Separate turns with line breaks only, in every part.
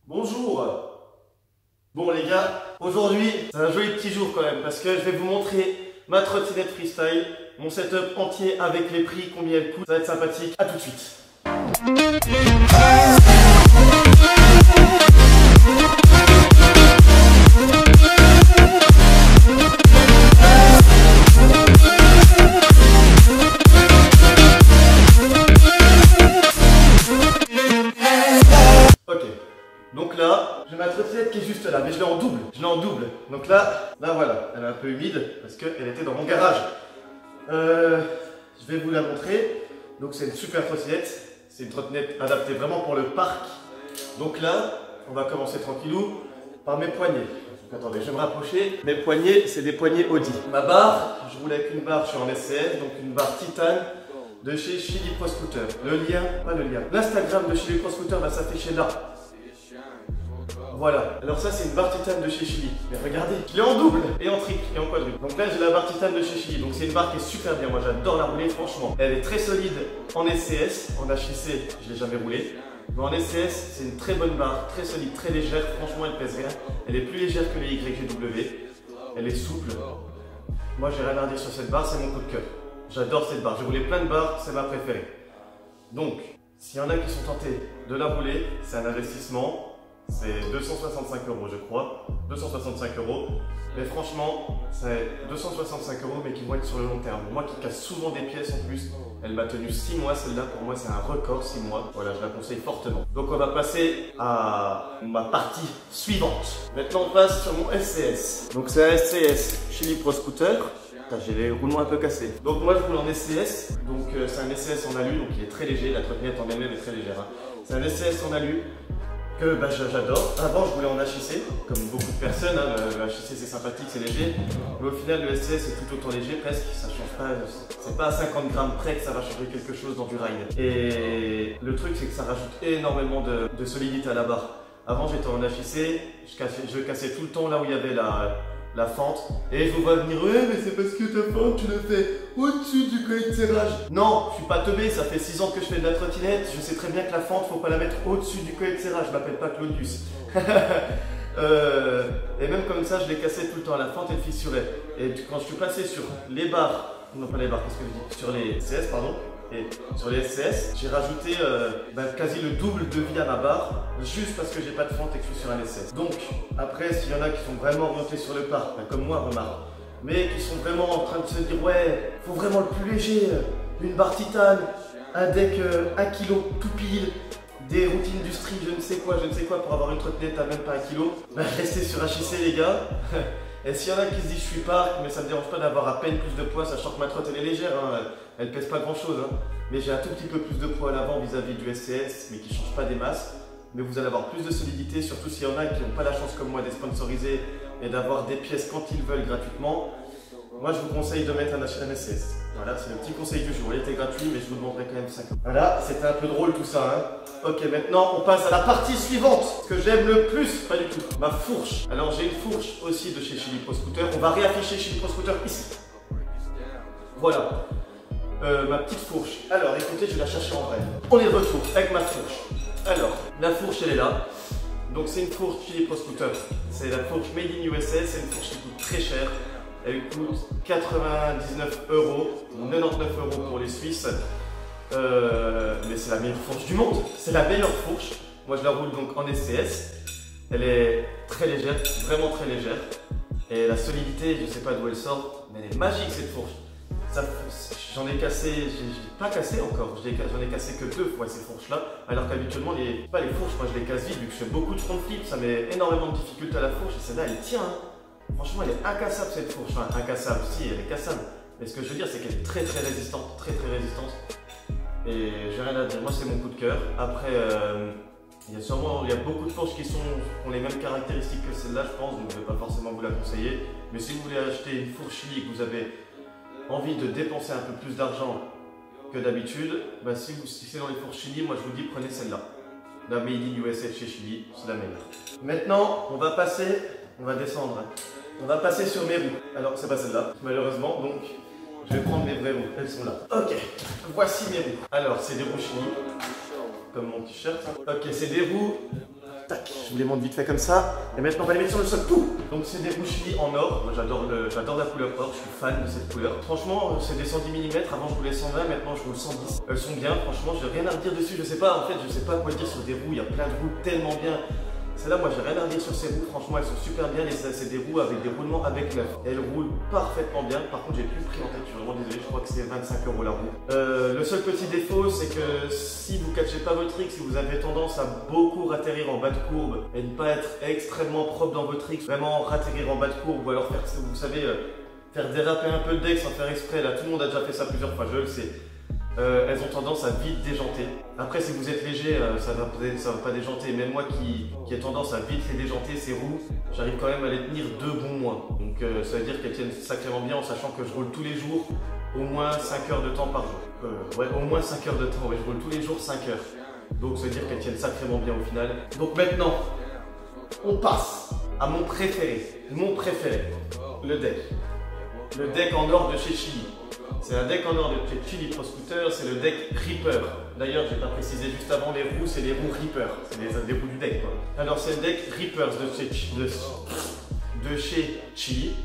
Bonjour. Bon les gars, aujourd'hui c'est un joli petit jour quand même parce que je vais vous montrer ma trottinette freestyle, mon setup entier avec les prix, combien elle coûte, ça va être sympathique, à tout de suite. Donc là, j'ai ma trottinette qui est juste là, mais je l'ai en double. Donc là voilà, elle est un peu humide parce qu'elle était dans mon garage. Je vais vous la montrer. Donc c'est une super trottinette. C'est une trottinette adaptée vraiment pour le parc. Donc là, on va commencer tranquillou par mes poignets. Donc attendez, je vais me rapprocher. Mes poignets, c'est des poignets Audi. Ma barre, je roule avec une barre, je suis en SCS, donc une barre titane de chez Chili Pro Scooter. Le lien, pas le lien. L'Instagram de Chili Pro Scooter va s'afficher là. Voilà, alors ça c'est une barre titane de chez Chili. Mais regardez, je l'ai en double et en triple et en quadruple. Donc là j'ai la barre titane de chez Chili. Donc c'est une barre qui est super bien, moi j'adore la rouler franchement. Elle est très solide en SCS, en HIC je l'ai jamais roulée. Mais en SCS c'est une très bonne barre, très solide, très légère, franchement elle pèse rien. Elle est plus légère que les YGW, elle est souple. Moi j'ai rien à dire sur cette barre, c'est mon coup de cœur. J'adore cette barre, j'ai roulé plein de barres, c'est ma préférée. Donc, s'il y en a qui sont tentés de la rouler, c'est un investissement. C'est 265 € je crois, 265 €, mais franchement c'est 265 € mais qui vont être sur le long terme. Moi qui casse souvent des pièces en plus, elle m'a tenu 6 mois celle-là, pour moi c'est un record 6 mois, voilà je la conseille fortement. Donc on va passer à ma partie suivante. Maintenant on passe sur mon SCS. Donc c'est un SCS Chili Pro Scooter. J'ai les roulements un peu cassés. Donc moi je roule en SCS, donc c'est un SCS en alu, donc il est très léger, la trottinette en elle-même est très légère. Hein. C'est un SCS en alu que j'adore. Avant je roulais en HIC, comme beaucoup de personnes, hein. Le HIC c'est sympathique, c'est léger, mais au final le SCS c'est tout autant léger presque, ça change pas, c'est pas à 50 grammes près que ça va changer quelque chose dans du ride. Et le truc c'est que ça rajoute énormément de solidité à la barre. Avant j'étais en HIC, je cassais tout le temps là où il y avait la fente, et je vous vois venir, ouais mais c'est parce que ta fente tu le fais au-dessus du collet de serrage. Non, je suis pas teubé, ça fait 6 ans que je fais de la trottinette, je sais très bien que la fente faut pas la mettre au-dessus du collet de serrage, je m'appelle pas Claudius. Et même comme ça je l'ai cassé tout le temps, la fente elle fissurait. Et quand je suis passé sur les barres, non pas les barres, qu'est-ce que je dis, sur les CS pardon, et sur les SCS, j'ai rajouté quasi le double de vie à ma barre, juste parce que j'ai pas de fente et que je suis sur un SCS. Donc, après, s'il y en a qui sont vraiment orientés sur le parc, comme moi, remarque, mais qui sont vraiment en train de se dire, ouais, faut vraiment le plus léger, une barre titane, un deck 1 kg tout pile, des routines industrie, je ne sais quoi pour avoir une trottinette à même pas 1 kg, restez sur HIC les gars. Et s'il y en a qui se disent je suis parc, mais ça me dérange pas d'avoir à peine plus de poids, sachant que ma trotte elle est légère, hein, elle pèse pas grand chose, hein, mais j'ai un tout petit peu plus de poids à l'avant vis-à-vis du SCS, mais qui change pas des masses. Mais vous allez avoir plus de solidité, surtout s'il y en a qui n'ont pas la chance comme moi d'être sponsorisés et d'avoir des pièces quand ils veulent gratuitement. Moi je vous conseille de mettre un SCS. Voilà, c'est le petit conseil du jour. Il était gratuit, mais je vous demanderai quand même 5 €. Voilà, c'était un peu drôle tout ça. Hein. Ok, maintenant on passe à la partie suivante. Ce que j'aime le plus, pas du tout, ma fourche. Alors j'ai une fourche aussi de chez Chili Pro Scooter. On va réafficher Chili Pro Scooter ici. Voilà, ma petite fourche. Alors écoutez, je vais la chercher en vrai. On est de retour avec ma fourche. Alors, la fourche elle est là. Donc c'est une fourche Chili Pro Scooter. C'est la fourche Made in USA. C'est une fourche qui coûte très cher. Elle coûte 99 €, 99 € pour les Suisses. Mais c'est la meilleure fourche du monde. C'est la meilleure fourche. Moi je la roule donc en SCS. Elle est très légère, vraiment très légère. Et la solidité, je ne sais pas d'où elle sort, mais elle est magique cette fourche. J'en ai cassé, j'ai pas cassé encore, j'en ai cassé que 2 fois ces fourches là, alors qu'habituellement les fourches, moi je les casse vite, vu que je fais beaucoup de front flip, ça met énormément de difficultés à la fourche, et celle-là elle tient. Hein. Franchement, elle est incassable cette fourche. Enfin, incassable, si, elle est cassable. Mais ce que je veux dire, c'est qu'elle est très résistante. Très résistante. Et j'ai rien à dire. Moi, c'est mon coup de cœur. Après, il y a beaucoup de fourches qui ont les mêmes caractéristiques que celle-là, je pense. Donc, je ne vais pas forcément vous la conseiller. Mais si vous voulez acheter une fourche Chili et que vous avez envie de dépenser un peu plus d'argent que d'habitude, si c'est dans les fourches Chili, moi, je vous dis, prenez celle-là. La Made in USA chez Chili, c'est la meilleure. Maintenant, on va descendre. On va passer sur mes roues. Alors, c'est pas celle-là, malheureusement, donc je vais prendre mes vraies roues. Elles sont là. Ok, voici mes roues. Alors, c'est des roues Chili, comme mon t-shirt. Ok, c'est des roues tac, je vous les montre vite fait comme ça. Et maintenant on va les mettre sur le sol, tout. Donc c'est des roues Chili en or, moi j'adore la couleur or, je suis fan de cette couleur. Franchement c'est des 110 mm, avant je roulais 120, maintenant je roule 110. Elles sont bien, franchement j'ai rien à redire dessus, je sais pas, en fait je sais pas quoi dire sur des roues, il y a plein de roues tellement bien. Celle-là, moi j'ai rien à redire sur ces roues, franchement elles sont super bien, c'est des roues avec des roulements avec neuf. Elles roulent parfaitement bien, par contre j'ai plus le prix en tête, je suis vraiment désolé, je crois que c'est 25 € la roue. Le seul petit défaut c'est que si vous ne catchez pas votre rig, si vous avez tendance à beaucoup ratterrir en bas de courbe et ne pas être extrêmement propre dans votre rig, vraiment ratterrir en bas de courbe ou alors faire, vous savez, faire déraper un peu le deck sans faire exprès, là tout le monde a déjà fait ça plusieurs fois, je le sais. Elles ont tendance à vite déjanter. Après si vous êtes léger, ça va pas déjanter. Même moi qui ai tendance à vite les déjanter, ces roues, j'arrive quand même à les tenir 2 bons mois. Donc ça veut dire qu'elles tiennent sacrément bien en sachant que je roule tous les jours au moins 5 heures de temps par jour. Ouais, au moins 5 heures de temps, ouais, je roule tous les jours 5 heures. Donc ça veut dire qu'elles tiennent sacrément bien au final. Donc maintenant, on passe à mon préféré, le deck. Le deck en or de chez Chili. C'est un deck en or de chez Chili Pro Scooter, c'est le deck Reaper. D'ailleurs, j'ai pas précisé juste avant, les roues, c'est les roues Reaper. C'est les roues du deck, quoi. Alors, c'est le deck Reapers de chez Chili.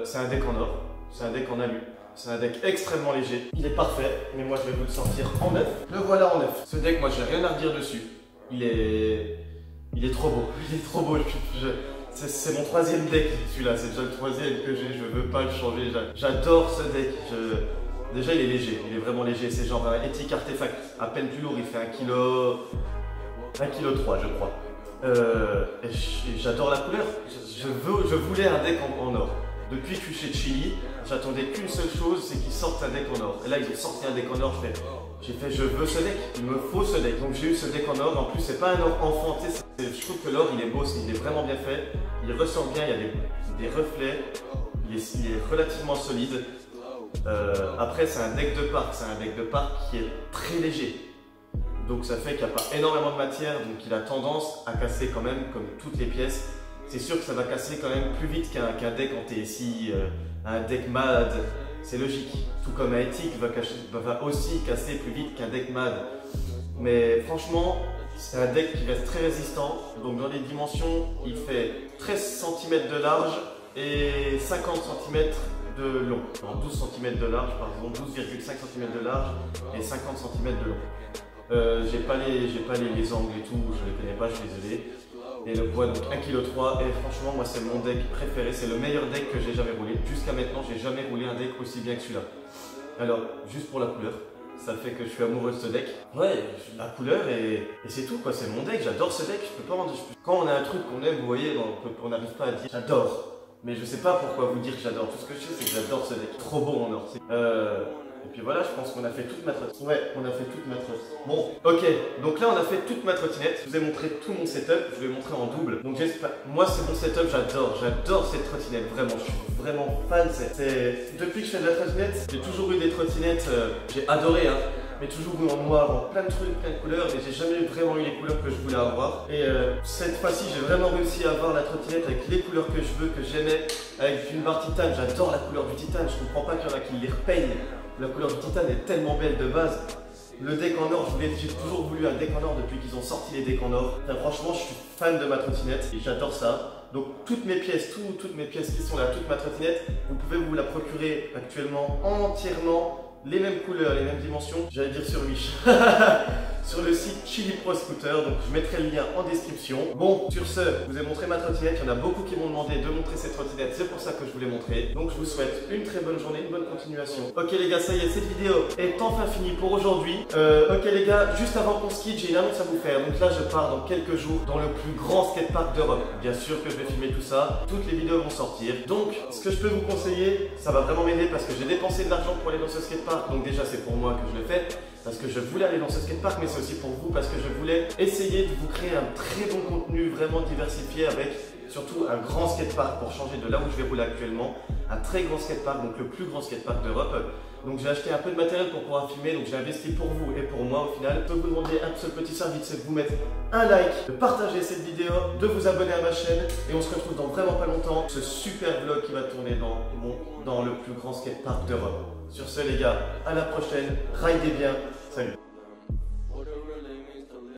C'est un deck en or, c'est un deck en alu. C'est un deck extrêmement léger. Il est parfait, mais moi, je vais vous le sortir en neuf. Le voilà en neuf. Ce deck, moi, j'ai rien à redire dessus. Il est trop beau. Il est trop beau. C'est mon 3e deck, celui-là, c'est déjà le 3e que j'ai, je veux pas le changer, j'adore ce deck. Déjà il est léger, il est vraiment léger, c'est genre un éthique artefact, à peine plus lourd, il fait 1,3 kg je crois. Et j'adore la couleur, je voulais un deck en or. Depuis que je suis chez Chili, j'attendais qu'une seule chose, c'est qu'ils sortent un deck en or. Et là ils ont sorti un deck en or, j'ai fait je veux ce deck, il me faut ce deck. Donc j'ai eu ce deck en or, en plus c'est pas un or enfanté, je trouve que l'or il est beau, il est vraiment bien fait, il ressort bien, il y a des reflets, il est relativement solide. Après c'est un deck de parc, qui est très léger. Donc ça fait qu'il n'y a pas énormément de matière, donc il a tendance à casser quand même comme toutes les pièces. C'est sûr que ça va casser quand même plus vite qu'un deck en TSI, un deck MAD, c'est logique. Tout comme un éthique va aussi casser plus vite qu'un deck MAD. Mais franchement, c'est un deck qui reste très résistant. Donc dans les dimensions, il fait 13 cm de large et 50 cm de long. Non, 12 cm de large, par exemple, 12,5 cm de large et 50 cm de long. J'ai pas les angles et tout, je les connais pas, je suis désolé. Et le poids donc 1,3 kg et franchement moi c'est mon deck préféré, c'est le meilleur deck que j'ai jamais roulé. Jusqu'à maintenant j'ai jamais roulé un deck aussi bien que celui-là. Alors juste pour la couleur, ça fait que je suis amoureux de ce deck. Ouais, la couleur et c'est tout quoi, c'est mon deck, j'adore ce deck. Quand on a un truc qu'on aime, vous voyez, on n'arrive pas à dire j'adore. Mais je sais pas pourquoi vous dire que j'adore, tout ce que je sais c'est que j'adore ce deck. Trop beau en or. Et puis voilà, je pense qu'on a fait toute ma trottinette. Ouais, on a fait toute ma trottinette. Bon, ok, donc là on a fait toute ma trottinette. Je vous ai montré tout mon setup, je vais montrer en double. Donc j'espère, moi c'est mon setup, j'adore cette trottinette, vraiment, je suis vraiment fan. Depuis que je fais de la trottinette, j'ai toujours eu des trottinettes, j'ai adoré, hein. Mais toujours eu en noir, en plein de trucs, plein de couleurs, mais j'ai jamais vraiment eu les couleurs que je voulais avoir. Et cette fois-ci, j'ai vraiment réussi à avoir la trottinette avec les couleurs que je veux, que j'aimais, avec une barre titane. J'adore la couleur du titane, je comprends pas qu'il y en a qui les repeignent. La couleur du titane est tellement belle de base. Le deck en or, j'ai toujours voulu un deck en or depuis qu'ils ont sorti les decks en or. Enfin, franchement, je suis fan de ma trottinette et j'adore ça. Donc toutes mes pièces, toutes mes pièces qui sont là, toute ma trottinette, vous pouvez vous la procurer actuellement entièrement. Les mêmes couleurs, les mêmes dimensions, j'allais dire sur Wish, sur le site Chili Pro Scooter, donc je mettrai le lien en description. Bon, sur ce, je vous ai montré ma trottinette, il y en a beaucoup qui m'ont demandé de montrer cette trottinette, c'est pour ça que je vous l'ai montré. Donc je vous souhaite une très bonne journée, une bonne continuation. Ok les gars, ça y est, cette vidéo est enfin finie pour aujourd'hui. Ok les gars, juste avant qu'on se quitte, j'ai une annonce à vous faire. Donc là, je pars dans quelques jours dans le plus grand skatepark d'Europe. Bien sûr que je vais filmer tout ça, toutes les vidéos vont sortir. Donc, ce que je peux vous conseiller, ça va vraiment m'aider parce que j'ai dépensé de l'argent pour aller dans ce skatepark. Donc déjà c'est pour moi que je le fais parce que je voulais aller dans ce skatepark, mais c'est aussi pour vous parce que je voulais essayer de vous créer un très bon contenu vraiment diversifié avec surtout un grand skatepark pour changer de là où je vais rouler actuellement, un très grand skatepark, donc le plus grand skatepark d'Europe. Donc j'ai acheté un peu de matériel pour pouvoir filmer, donc j'ai investi pour vous et pour moi au final. Je peux vous demander un seul petit service, c'est de vous mettre un like, de partager cette vidéo, de vous abonner à ma chaîne et on se retrouve dans vraiment pas longtemps. Ce super vlog qui va tourner dans le plus grand skatepark d'Europe. Sur ce les gars, à la prochaine, ridez bien, salut.